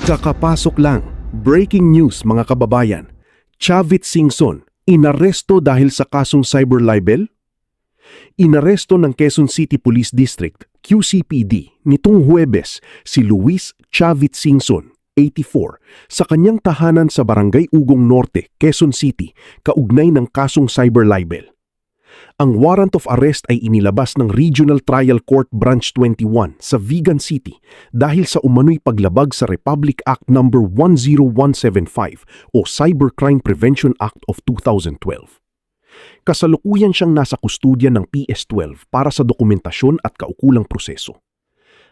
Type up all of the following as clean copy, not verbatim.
Kakapasok lang. Breaking news mga kababayan. Chavit Singson, inaresto dahil sa kasong cyber libel? Inaresto ng Quezon City Police District, QCPD, nitong Huwebes si Luis Chavit Singson, 84, sa kanyang tahanan sa Barangay Ugong Norte, Quezon City, kaugnay ng kasong cyber libel. Ang warrant of arrest ay inilabas ng Regional Trial Court Branch 21 sa Vigan City dahil sa umano'y paglabag sa Republic Act No. 10175 o Cybercrime Prevention Act of 2012. Kasalukuyan siyang nasa kustudya ng PS12 para sa dokumentasyon at kaukulang proseso.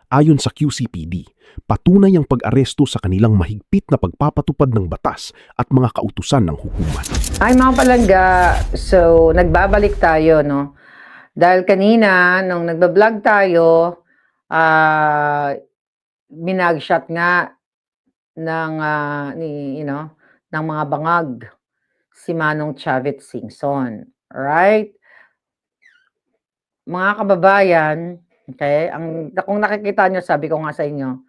Ayon sa QCPD, patunay ang pag-aresto sa kanilang mahigpit na pagpapatupad ng batas at mga kautusan ng hukuman. Ay mga palangga, so nagbabalik tayo, no? Dahil kanina, nung nagbablog tayo, minagshot nga ng, ng mga bangag si Manong Chavit Singson. Right? Mga kababayan, okay, kung nakikita nyo, sabi ko nga sa inyo,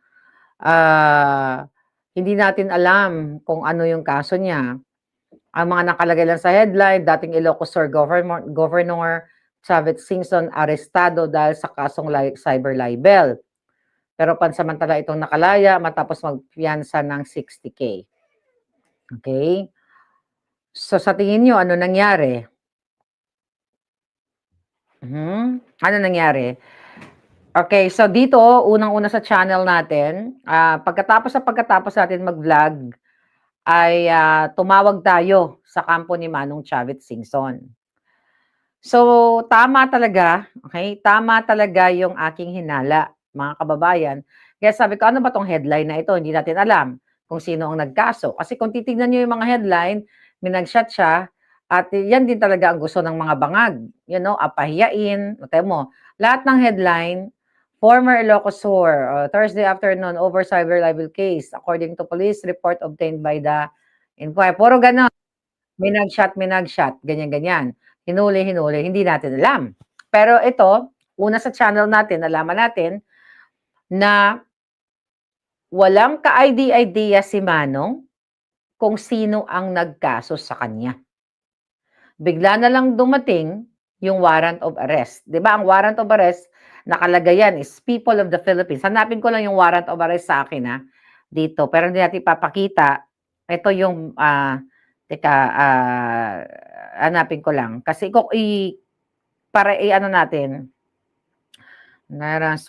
hindi natin alam kung ano yung kaso niya. Ang mga nakalagay lang sa headline, dating Ilocos Sur Governor Chavit Singson arestado dahil sa kasong cyber libel. Pero pansamantala itong nakalaya matapos magpiyansa ng 60K. Okay? So sa tingin nyo, ano nangyari? Ano nangyari? Okay, so dito, unang-una sa channel natin, pagkatapos natin mag-vlog, ay tumawag tayo sa kampo ni Manong Chavit Singson. So, tama talaga, okay? Tama talaga yung aking hinala, mga kababayan. Kaya sabi ko, ano ba tong headline na ito? Hindi natin alam kung sino ang nagkaso. Kasi kung titignan nyo yung mga headline, minagshot siya, at yan din talaga ang gusto ng mga bangag. You know, apahiyain. Okay mo, lahat ng headline, former Ilocos Sur, Thursday afternoon, over cyber libel case, according to police report obtained by the inquiry. Puro gano'n. Minagshot, ganyan-ganyan. Hinuli, hindi natin alam. Pero ito, una sa channel natin, nalaman natin na walang ka-idea si Manong kung sino ang nagkaso sa kanya. Bigla na lang dumating yung warrant of arrest. 'Di ba? Ang warrant of arrest, nakalagay yan is People of the Philippines. Hanapin ko lang yung warrant of arrest sa akin, ha, dito. Pero hindi natin ipapakita. Ito yung, hanapin ko lang. Kasi para ano natin,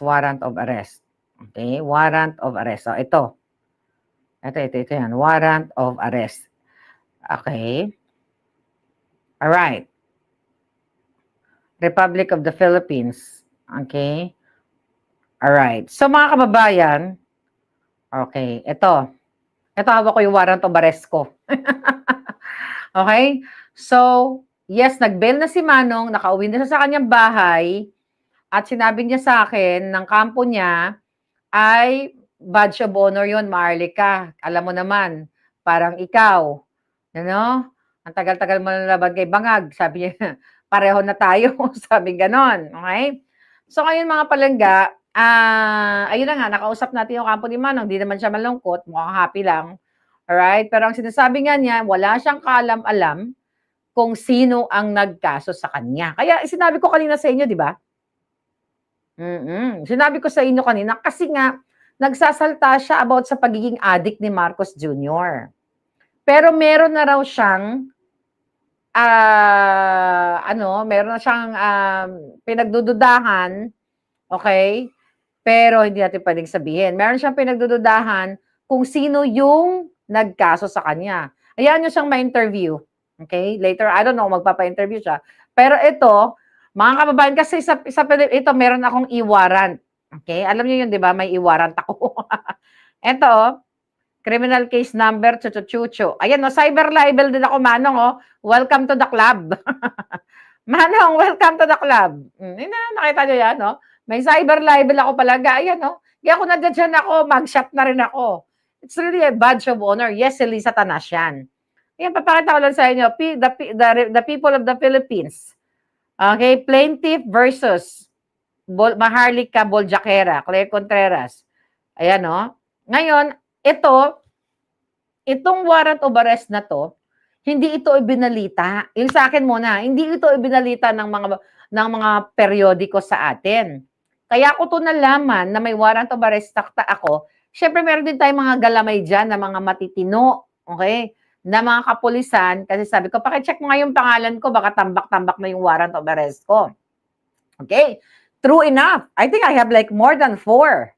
warrant of arrest. Okay, warrant of arrest. So, ito. Ito yan. Warrant of arrest. Okay. Alright. Republic of the Philippines. Okay. Alright. So, mga kababayan, okay, ito. Ito, hawak ko yung warrant of arrest ko. Okay? So, yes, nag-bail na si Manong, nakauwi na siya sa kanyang bahay, at sinabi niya sa akin, ng kampo niya, ay badge of honor yun, Maharlika. Alam mo naman, parang ikaw. Ano? Ang tagal-tagal mo na laban kay Bangag. Sabi niya, pareho na tayo. Sabi ganon. Okay? So, ngayon mga palangga, ayun na nga, nakausap natin yung kampo ni Manong. Hindi naman siya malungkot. Mukhang happy lang. Alright? Pero ang sinasabi nga niya, wala siyang kaalam-alam kung sino ang nagkaso sa kanya. Kaya sinabi ko kanina sa inyo, di ba? Sinabi ko sa inyo kanina, kasi nga, nagsasalta siya about sa pagiging addict ni Marcos Jr. Pero meron na raw siyang, meron na siyang pinagdududahan, okay? Pero hindi natin pwedeng sabihin. Meron siyang pinagdududahan kung sino yung nagkaso sa kanya. Ayan nyo siyang ma-interview. Okay? Later, I don't know, magpapa-interview siya. Pero ito, mga kababayan, kasi ito, meron akong e-warrant. Okay? Alam niyo yun, di ba? May e-warrant ako. Ito, criminal case number, chuchu. Ayan, cyber libel din ako, Manong, Welcome to the club. Manong, welcome to the club. Nakita niyo yan, May cyber libel ako palaga. Ayan, Kaya kung nandiyan ako, mag-shot na rin ako. It's really a badge of honor. Yes, si Lisa Tanas yan. Ayan, papakita ko lang sa inyo. The people of the Philippines. Okay, plaintiff versus Maharlika Boljaquera, Claire Contreras. Ayan, Ngayon, itong warrant of arrest na to, hindi ito ibinalita. Yung sa akin muna, hindi ito ibinalita ng mga periodiko sa atin. Kaya ko to nalaman na may warrant of arrest ako. Syempre meron din tayong mga galamay dyan na mga matitino, okay? Na mga kapulisan, kasi sabi ko, pakicheck mo nga yung pangalan ko, baka tambak-tambak na yung warrant of arrest ko. Okay? True enough. I think I have like more than 4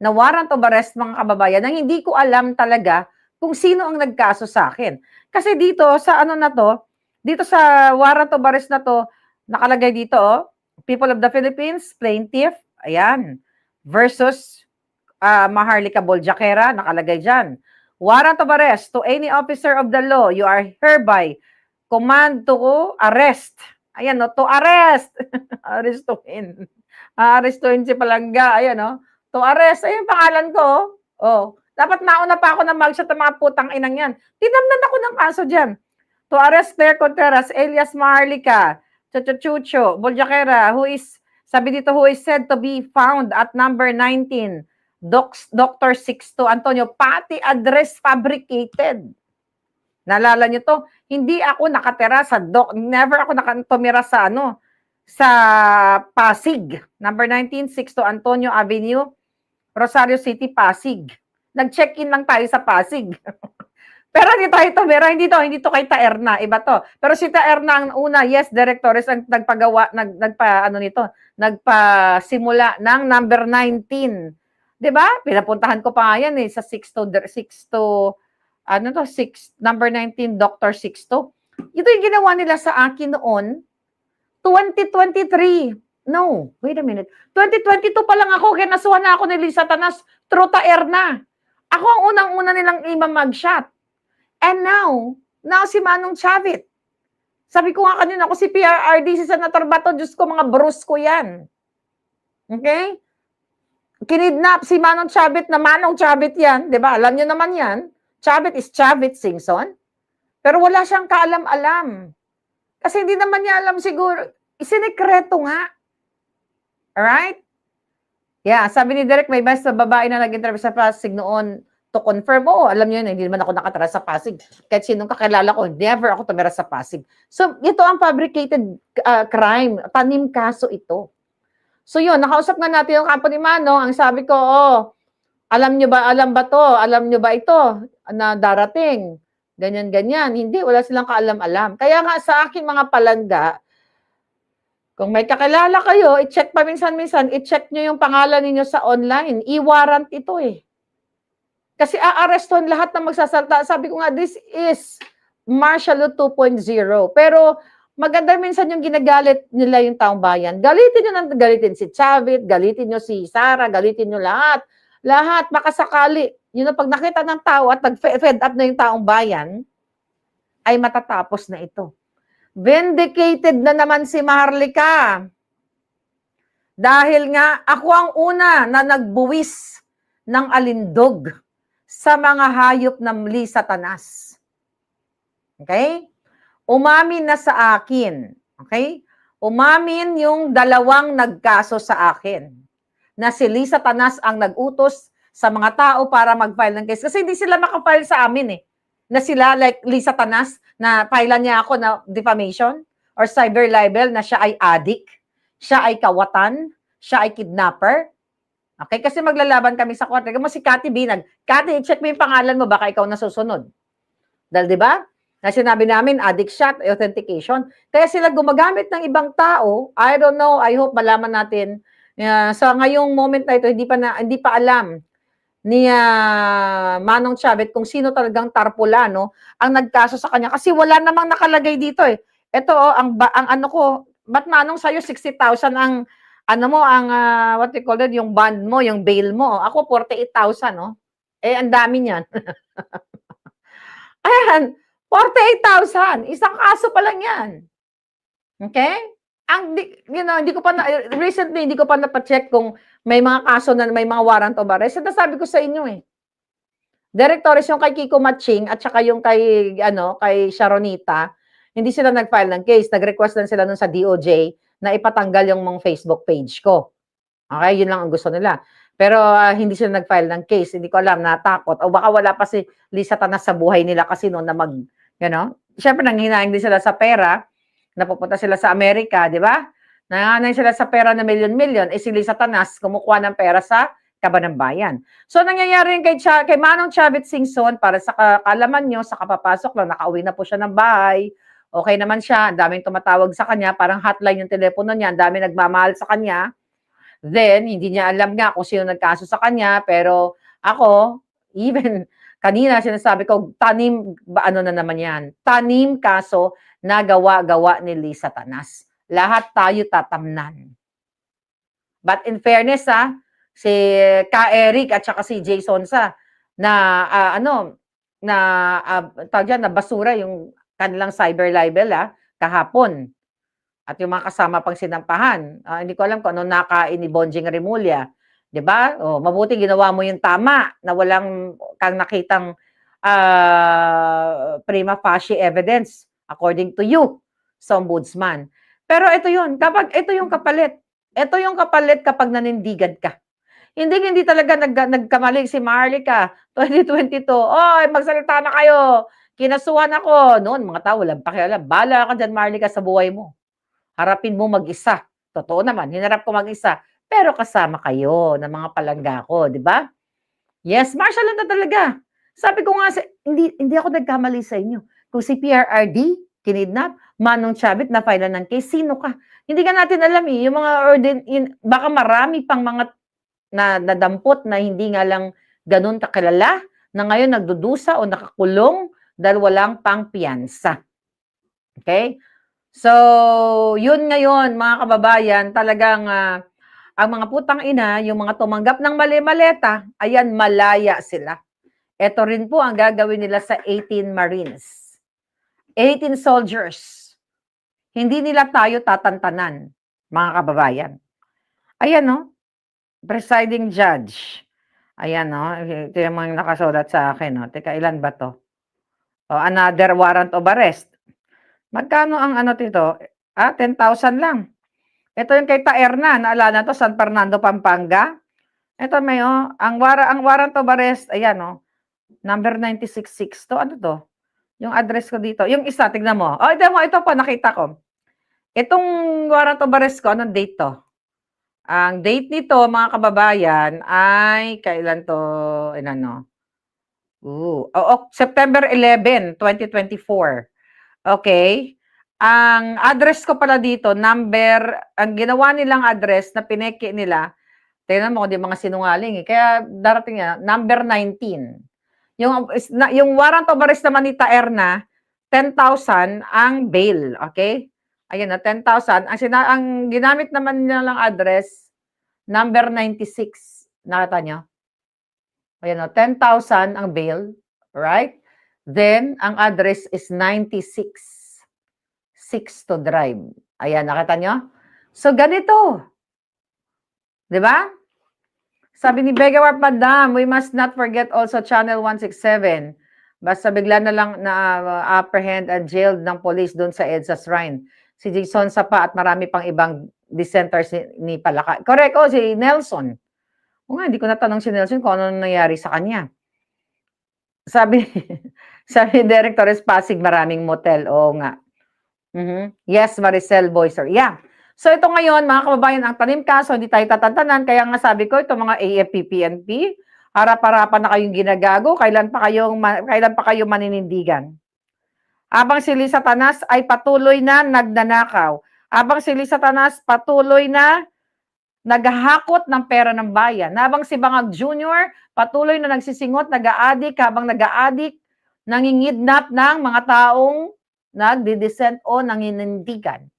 na warrant of arrest, mga kababayan, na hindi ko alam talaga kung sino ang nagkaso sa akin. Kasi dito, sa ano na to, dito sa warrant of arrest na to, nakalagay dito, People of the Philippines, plaintiff, ayan, versus Maharlika Boljaquera, nakalagay dyan. Warrant of arrest to any officer of the law, you are hereby command to arrest. Ayan, no, to arrest. Arestuhin. Arestuhin si Palangga, ayan, no. To arrest, ayun pangalan ko. Oh, dapat nauna pa ako na mag-shot ng mga putang inang yan. Tinamnan ako ng kaso dyan. To arrest Claire Contreras, alias Maharlika, Chucho, Boljaquera, sabi dito, who is said to be found at number 19, Dr. Sixto Antonio, pati address fabricated. Naalala niyo to? Hindi ako nakatira sa never ako tumira sa sa Pasig. Number 19, Sixto Antonio Avenue, Rosario City, Pasig. Nag-check-in lang tayo sa Pasig. Pero hindi tayo tumira, hindi to kay Taerna, iba to. Pero si Taerna ang una, yes, directores ang nagpasimula ng number 19. 'Di ba? Pinapuntahan ko pa yan sa number 19, Dr. Sixto. Ito yung ginawa nila sa akin noon, 2023. No, wait a minute. 2022 pa lang ako, kinasuhan na ako ni Lisa Tanas, through Taerna. Ako ang unang-una nilang imamagshot. And now si Manong Chavit. Sabi ko nga kanina, ako si PRRD, si Senator Bato, Diyos ko, mga bros ko yan. Okay? Kinidnap si Manong Chavit na Manong Chavit yan. Di ba? Alam nyo naman yan. Chavit is Chavit Singson. Pero wala siyang kaalam-alam. Kasi hindi naman niya alam siguro. Isinikreto nga. Alright? Yeah, sabi ni Derek, may best na babae na nag-interview sa Pasig noon to confirm. Oo, alam niyo yun, hindi naman ako nakatira sa Pasig. Kahit sinong kakilala ko, never ako tumira sa Pasig. So, ito ang fabricated crime. Tanim kaso ito. So, yun, nakausap nga natin yung kampo ni Manong. Ang sabi ko, alam ba to? Alam nyo ba ito na darating? Ganyan-ganyan. Hindi, wala silang kaalam-alam. Kaya nga sa akin mga palangga, kung may kakilala kayo, i-check pa minsan-minsan, i-check nyo yung pangalan ninyo sa online. I-warrant ito Kasi aareston lahat ng magsasalta. Sabi ko nga, this is martial law 2.0. Pero maganda minsan yung ginagalit nila yung taong bayan. Galitin si Chavit, galitin nyo si Sara, galitin nyo lahat. Lahat, makasakali. Yun na pag nakita ng tao at nag-fed up na yung taong bayan, ay matatapos na ito. Vindicated na naman si Maharlika. Dahil nga, ako ang una na nagbuwis ng alindog sa mga hayop ng Lisa Tanas. Okay? Umamin na sa akin. Okay? Umamin yung dalawang nagkaso sa akin. Na si Lisa Tanas ang nag-utos sa mga tao para mag-file ng case. Kasi hindi sila makafile sa amin Na sila, like Lisa Tanas, na filean niya ako na defamation or cyber libel na siya ay addict, siya ay kawatan, siya ay kidnapper. Okay? Kasi maglalaban kami sa korte. Kamo si Cathy Binag. Cathy, check mo yung pangalan mo, baka ikaw nasusunod. Dahil di ba? Na sinabi namin, addict shot, authentication. Kaya sila gumagamit ng ibang tao. I don't know, I hope malaman natin. Sa ngayong moment na ito, hindi pa alam ni Manong Chavit kung sino talagang tarpulano ang nagkaso sa kanya. Kasi wala namang nakalagay dito Ito, ang ano ko, ba't Manong sa'yo 60,000 ang ano mo, ang what you call it, yung bond mo, yung bail mo. Ako 48,000, ang dami niyan. Ayan, 48,000. Isang kaso pa lang yan. Okay? Hindi ko pa recently hindi ko pa napacheck kung may mga kaso na may mga warrant of arrest. Ito sabi ko sa inyo Directores yung kay Kiko Matching at saka yung kay Sharonita, hindi sila nag-file ng case. Nag-request lang sila nun sa DOJ na ipatanggal yung mga Facebook page ko. Okay, yun lang ang gusto nila. Pero hindi sila nag-file ng case. Hindi ko alam, natakot. O baka wala pa si Lisa Tanas sa buhay nila kasi noon na siyempre nanghinaing din sila sa pera, napupunta sila sa Amerika, di ba? Nanganay sila sa pera na milyon-milyon, si Lisa Tanas kumukuha ng pera sa Kaban ng Bayan. So, nangyayari yun kay Manong Chavit Singson, para sa kaalaman nyo, sa kapapasok lang, nakauwi na po siya ng bahay, okay naman siya, ang daming tumatawag sa kanya, parang hotline yung telepono niya, ang daming nagmamahal sa kanya. Then, hindi niya alam nga kung sino nagkaso sa kanya, pero ako, even kanina sinasabi ko, ano na naman yan? Tanim kaso na gawa-gawa ni Lisa Tanas. Lahat tayo tatamnan. But in fairness, si Ka Eric at saka si Jason na tawag dyan, na basura yung kanilang cyber libel kahapon. At yung mga kasama pang sinampahan. Hindi ko alam kung ano nakain ni Bonjing Remulla. 'Di ba? Mabuti ginawa mo yung tama na walang kang nakitang prima facie evidence according to you sa ombudsman. Pero ito yun, kapag ito yung kapalit. Ito yung kapalit kapag nanindigan ka. Hindi talaga nagkamali si Marlica 2022. Oy, magsalita na kayo. Kinasuhan ako. Noon, mga tao walang pakialam. Bala ka dyan, Marlica, sa buhay mo. Harapin mo mag-isa. Totoo naman, hinarap ko mag-isa. Pero kasama kayo ng mga palangga ko, di ba? Yes, martial law na talaga. Sabi ko nga, hindi ako nagkamali sa inyo. Kung si PRRD, kinidnap, Manong Chavit, na-file ng case, sino ka? Hindi ka natin alam yung mga baka marami pang mga nadampot na hindi nga lang ganun kakilala, na ngayon nagdudusa o nakakulong dahil walang pang piyansa. Okay? So, yun ngayon, mga kababayan, talagang ang mga putang ina, yung mga tumanggap ng mali-maleta, ayan, malaya sila. Ito rin po ang gagawin nila sa 18 Marines. 18 soldiers. Hindi nila tayo tatantanan, mga kababayan. Ayan, no? Presiding judge. Ayan, no? Ito yung mga nakasulat sa akin, no? Teka, ilan ba to? Another warrant of arrest. Magkano ang ano dito? 10,000 lang. Ito yung kay Taerna, naalala to, San Fernando, Pampanga. Ito may ang warrant of arrest, ayan number 966 to, ano to? Yung address ko dito. Yung isa, tignan mo. Ito pa, nakita ko. Itong warrant of arrest ko, anong date to? Ang date nito, mga kababayan, ay, kailan to, September 11, 2024. Okay? Ang address ko pala dito, ang ginawa nilang address na pineke nila, tingnan mo, di mga sinungaling Kaya darating number 19. Yung warrant of arrest naman ni Taerna, 10,000 ang bail. Okay? Ayun 10,000. Ang ginamit naman nilang address, number 96. Nakita nyo? Ayun 10,000 ang bail. Right? Then, ang address is 96. 6 to drive. Ayan, nakita nyo? So, ganito. Di ba? Sabi ni Begawar, Madam, we must not forget also Channel 167. Basta bigla na lang na-apprehend and jailed ng police doon sa EDSA Shrine. Si Jason Sapa at marami pang ibang dissenters ni Palaka. Correct, si Nelson. Hindi ko natanong si Nelson kung ano nangyari sa kanya. Sabi ni Director Pasig, maraming motel. Oo nga. Yes, Maricel Boyser. Yeah. So ito ngayon, mga kababayan, ang tanim kaso, hindi tayo tatantanan. Kaya nga sabi ko, ito mga AFP-PNP, harap-harapan na kayong ginagago, kailan pa kayo maninindigan. Habang si Lisa Tanas ay patuloy na nagnanakaw. Habang si Lisa Tanas patuloy na naghahakot ng pera ng bayan. Habang si Bangag Jr. patuloy na nagsisingot, nag-aadik, habang nag-aadik, nangingidnap ng mga taong nagdi-dissent o nanginindigan.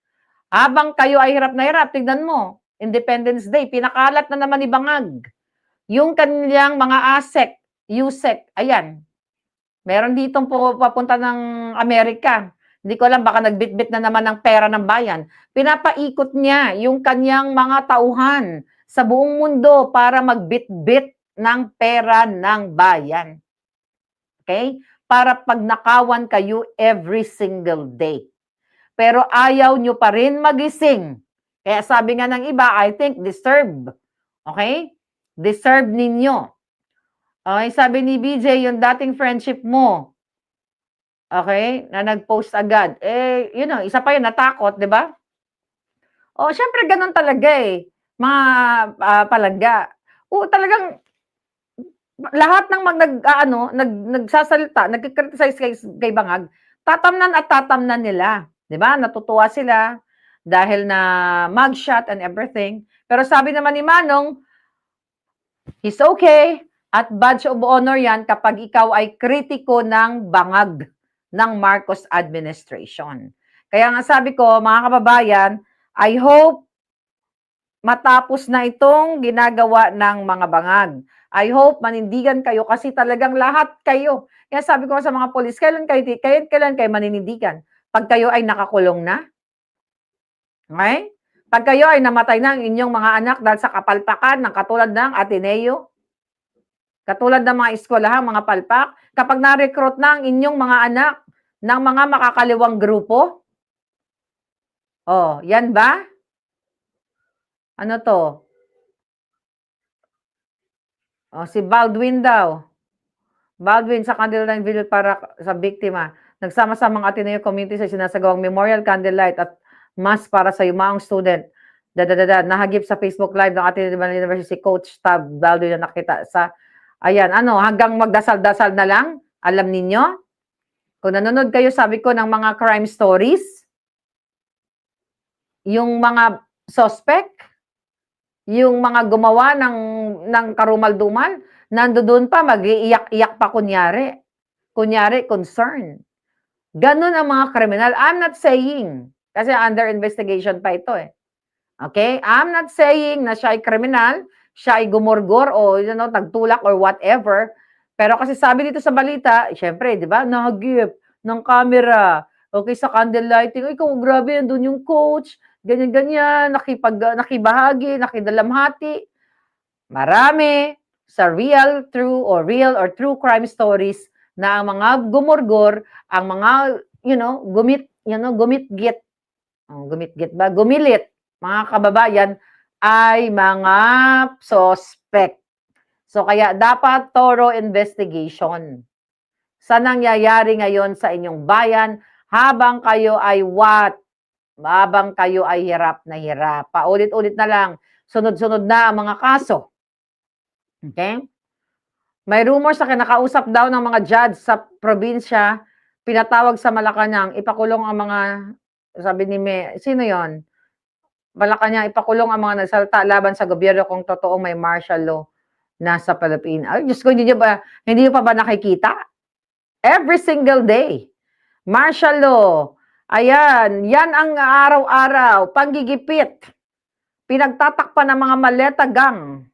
Habang kayo ay hirap na hirap, tignan mo, Independence Day, pinakalat na naman ni Bangag. Yung kanilang mga ASEC, USEC, ayan. Meron ditong papunta ng Amerika. Hindi ko alam, baka nagbitbit na naman ng pera ng bayan. Pinapaikot niya yung kanyang mga tauhan sa buong mundo para magbitbit ng pera ng bayan. Okay? Para pagnakawan kayo every single day. Pero ayaw nyo pa rin magising. Kaya sabi nga ng iba, I think, disturbed. Okay? Deserve ninyo. Okay, sabi ni BJ, yung dating friendship mo, okay, na nag-post agad. Isa pa yun, natakot, di ba? Syempre ganun talaga eh. Mga palangga. Talagang lahat ng nagsasalita, nagki-criticize kay Bangag, tatamnan at tatamnan nila. 'Di ba? Natutuwa sila dahil na mugshot and everything. Pero sabi naman ni Manong, he's okay at badge of honor 'yan kapag ikaw ay kritiko ng Bangag ng Marcos administration. Kaya nga sabi ko, mga kababayan, I hope matapos na itong ginagawa ng mga Bangag. I hope manindigan kayo kasi talagang lahat kayo. Kaya sabi ko sa mga polis, kailan kayo maninindigan? Pag kayo ay nakakulong na? Okay? Pag kayo ay namatay na ang inyong mga anak dahil sa kapalpakan ng katulad ng Ateneo, katulad ng mga eskwelahan, mga palpak, kapag na-recruit na ang inyong mga anak ng mga makakaliwang grupo, yan ba? Ano to? Si Baldwin daw. Baldwin sa candlelight video para sa biktima. Nagsama-samang Ateneo community sa sinasagawang memorial candlelight at mass para sa yumaong student. Nahagip sa Facebook Live ng Ateneo University Coach Tab Baldwin na nakita sa, hanggang magdasal-dasal na lang, alam ninyo? Kung nanonood kayo, sabi ko, ng mga crime stories, yung mga suspect, yung mga gumawa ng karumal-dumal, nandoon pa, mag-iiyak-iyak pa kunyari. Kunyari, concern. Ganun ang mga kriminal. I'm not saying, kasi under investigation pa ito eh. Okay? I'm not saying na siya ay kriminal, siya ay gumorgor o tagtulak or whatever. Pero kasi sabi dito sa balita, syempre, di ba, nahagip ng camera. Okay, sa candle lighting, ikaw, grabe, nandun yung coach, ganyan-ganyan, nakibahagi, nakidalamhati. Marami sa real or true crime stories na ang mga gumorgor, ang mga, gumitgit, gumilit, mga kababayan, ay mga suspect. So, kaya dapat thorough investigation sa nangyayari ngayon sa inyong bayan habang kayo ay habang kayo ay hirap na hirap. Paulit-ulit na lang, sunod-sunod na ang mga kaso. Okay? May rumors na kinakausap daw ng mga judge sa probinsya, pinatawag sa Malacanang, ipakulong ang mga, sabi ni sino yon? Malacanang, ipakulong ang mga nagsalta laban sa gobyerno kung totoong may martial law na sa Pilipinas. Ay, Diyos ko, hindi nyo pa ba nakikita? Every single day. Martial law. Ayan, yan ang araw-araw. Panggigipit. Pinagtatakpan ng mga maleta gang.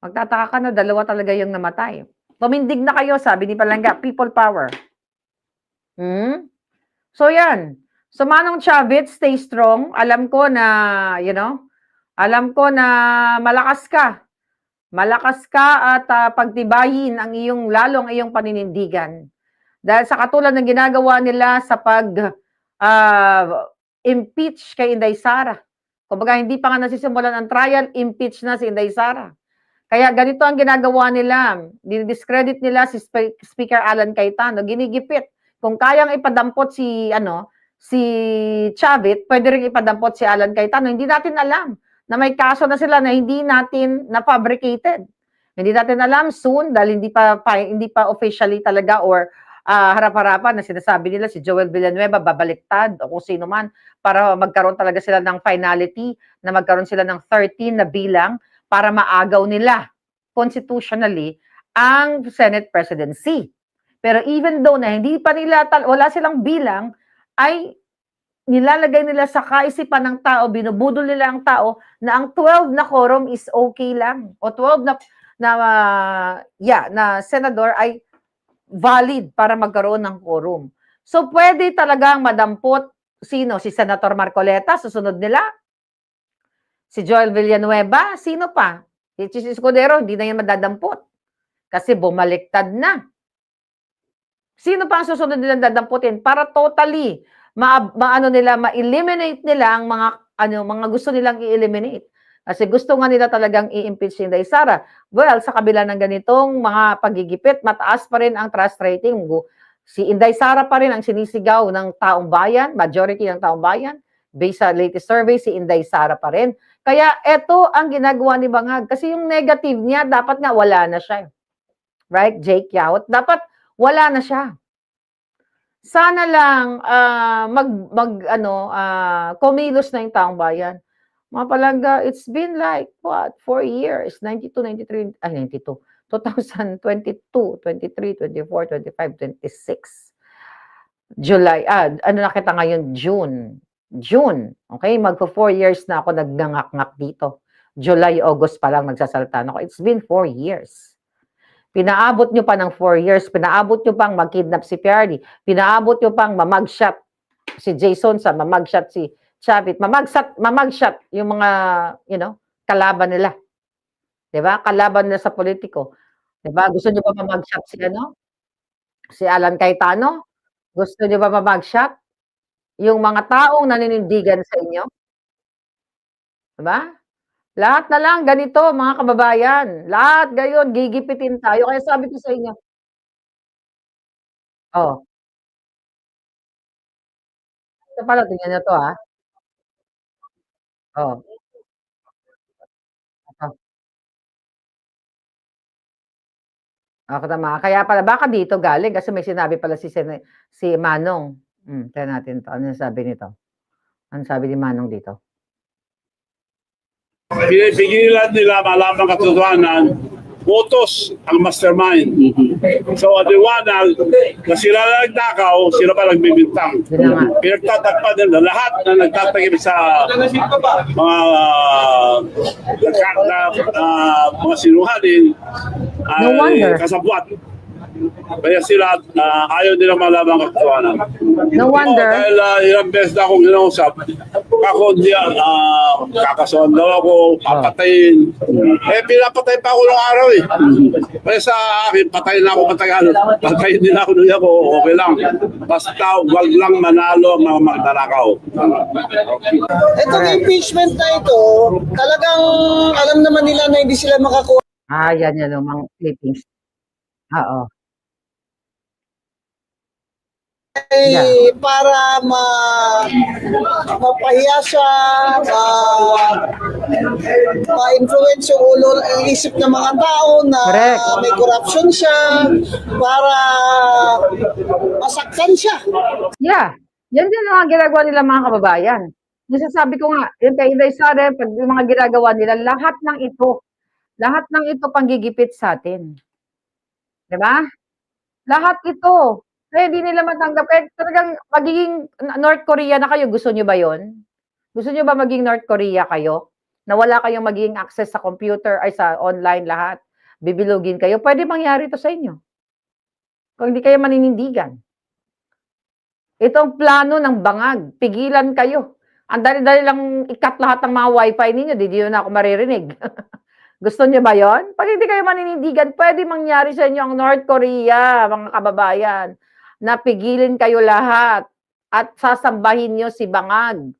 Magtataka ka na, dalawa talaga yung namatay. Tumindig na kayo, sabi ni Palangga, people power. So yan. So Manong Chavit, stay strong. Alam ko na, malakas ka. Malakas ka at pagtibayin ang lalong iyong paninindigan. Dahil sa katulad ng ginagawa nila sa impeach kay Inday Sara. Kumbaga, hindi pa nga nasisimulan ang trial, impeach na si Inday Sara. Kaya ganito ang ginagawa nila. Discredit nila si Speaker Alan Cayetano. Ginigipit. Kung kayang ipadampot si Chavit, pwede rin ipadampot si Alan Cayetano. Hindi natin alam na may kaso na sila na hindi natin na-fabricated. Hindi natin alam soon dahil hindi pa officially talaga or harap-harapan na sinasabi nila si Joel Villanueva babaliktad o kung sino man para magkaroon talaga sila ng finality, na magkaroon sila ng 13 na bilang para maagaw nila constitutionally ang Senate presidency. Pero even though na hindi pa wala silang bilang, ay nilalagay nila sa kaisipan ng tao, binubudol nila ang tao na ang 12 na quorum is okay lang. O 12 na senador ay valid para magkaroon ng quorum. So, pwede talagang madampot sino? Si Senator Marcoleta, susunod nila? Si Joel Villanueva? Sino pa? Si Chis Escudero, hindi na yan madadampot. Kasi bumaliktad na. Sino pa ang susunod nilang dadamputin para totally ma-eliminate nila ang mga gusto nilang i-eliminate. Kasi gusto nga nila talagang i-impeach si Inday Sara. Well, sa kabila ng ganitong mga pagigipit, mataas pa rin ang trust rating. Si Inday Sara pa rin ang sinisigaw ng taong bayan, majority ng taong bayan. Based sa latest survey, si Inday Sara pa rin. Kaya ito ang ginagawa ni Bangag. Kasi yung negative niya, dapat nga wala na siya. Right, Jake Yaut? Dapat wala na siya. Sana lang kumilos na yung taong bayan. Mga palangga, it's been like, what, 4 years, 92, 93, 92, 2022, 23, 24, 25, 26. July, ano na kita ngayon, June, okay? Magpo 4 years na ako nagnangak-ngak dito. July, August pa lang nagsasalta na ako. It's been 4 years. Pinaabot nyo pa ng 4 years, pinaabot nyo pang mag-kidnap si Pierre, pinaabot nyo pang mamagshot si Jason sa mamagshot si Chavit, mamagshot yung mga, kalaban nila. 'Di ba? Kalaban nila sa politiko. 'Di ba? Gusto niyo ba mamagshot si Alan Cayetano? Gusto niyo ba mamagshot yung mga taong naninindigan sa inyo? 'Di ba? Lahat na lang ganito mga kababayan, lahat gayon gigipitin tayo. Kaya sabi ko sa inyo, oh, ito pala tingnan niyo 'to, oh, ito. Tama. Kaya pala baka dito galing kasi may sinabi pala si Manong. Tingnan natin 'to, ano sabi nito? Anong sabi ni Manong dito? Pinipigilan nila malaman katotohanan, utos ang mastermind. So, adiwanag na sila na nagnakaw, sila pa nagbibintang. Yun na nga. Pinagtatakpan nila lahat na nagtatagim sa mga mga sinuhalin No wonder. ay kasabwat. Kaya sila ayaw nila malaman katotohanan. No wonder. Dahil ilang beses na akong ginausap, ako kakasuhan daw ako, papatayin. Pinapatay pa ako ng araw eh. Kaya sa akin, patayin na ako matagal. Patayin din ako nung ako, okay lang. Basta wag lang manalo ang mga magdarakaw. Itong impeachment na ito, talagang alam naman nila na hindi sila makakuha Yan yung mga clippings. Oo. para mapahiya siya, ma-influence yung ang isip ng mga tao na Correct. may corruption siya, para masaktan siya. Yeah. Yan din ang mga ginagawa nila mga kababayan. Nasasabi ko nga, yung kay Inday Sara, pag yung mga ginagawa nila, lahat ng ito panggigipit sa atin. 'Di ba? Lahat ito. Kaya hindi nila matanggap. Kaya talagang magiging North Korea na kayo. Gusto nyo ba yon? Gusto nyo ba maging North Korea kayo? Na wala kayong magiging access sa computer, ay sa online lahat. Bibilugin kayo. Pwede mangyari ito sa inyo. Kung hindi kayo maninindigan. Itong plano ng Bangag. Pigilan kayo. Ang dali-dali lang ikat lahat ng mga wifi ninyo. Di nyo na ako maririnig. Gusto niyo ba yon? Pag hindi kayo maninindigan, pwede mangyari sa inyo ang North Korea, mga kababayan, na pigilin kayo lahat at sasambahin niyo si Bangag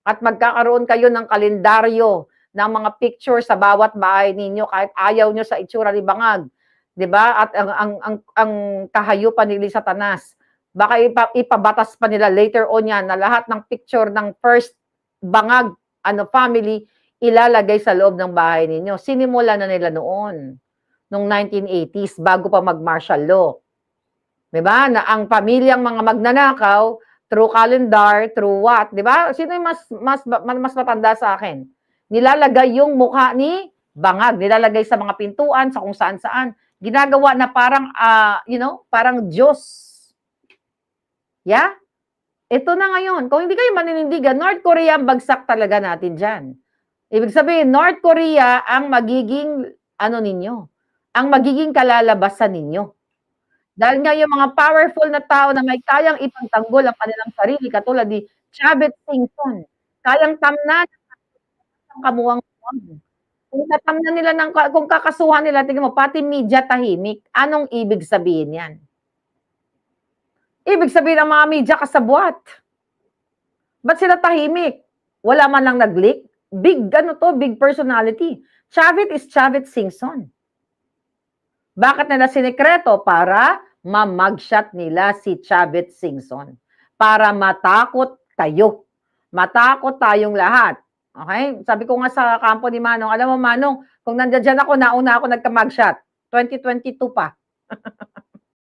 at magkakaroon kayo ng kalendaryo ng mga picture sa bawat bahay ninyo kahit ayaw niyo sa itsura ni Bangag, 'di ba? At ang kahayupan ni Satanas, baka ipabatas pa nila later on yan na lahat ng picture ng first Bangag family ilalagay sa loob ng bahay ninyo. Sinimula na nila noon, noong 1980s, bago pa mag-martial law. Diba? Na ang pamilyang mga magnanakaw, through calendar, through what, diba? Sino yung mas matanda sa akin? Nilalagay yung mukha ni Bangag, nilalagay sa mga pintuan, sa kung saan-saan. Ginagawa na parang, parang Diyos. Yeah? Ito na ngayon. Kung hindi kayo maninindigan, North Korea ang bagsak talaga natin dyan. Ibig sabihin, North Korea ang magiging, ang magiging kalalabasan ninyo. Dahil nga yung mga powerful na tao na may kayang ipagtanggol ang kanilang sarili, katulad ni Chavit Singson, kayang tamnan ang kamuwang-muwang. Kung kakasuhan nila, tingnan mo, pati media tahimik, anong ibig sabihin yan? Ibig sabihin ng mga media kasabwat. Ba't sila tahimik? Wala man lang nag-leak? big personality. Chavit is Chavit Singson. Bakit nila sinekreto? Para mamagshot nila si Chavit Singson. Para matakot kayo. Matakot tayong lahat. Okay? Sabi ko nga sa kampo ni Manong, alam mo Manong, kung nandiyan ako, nauna ako nagka-mugshot. 2022 pa.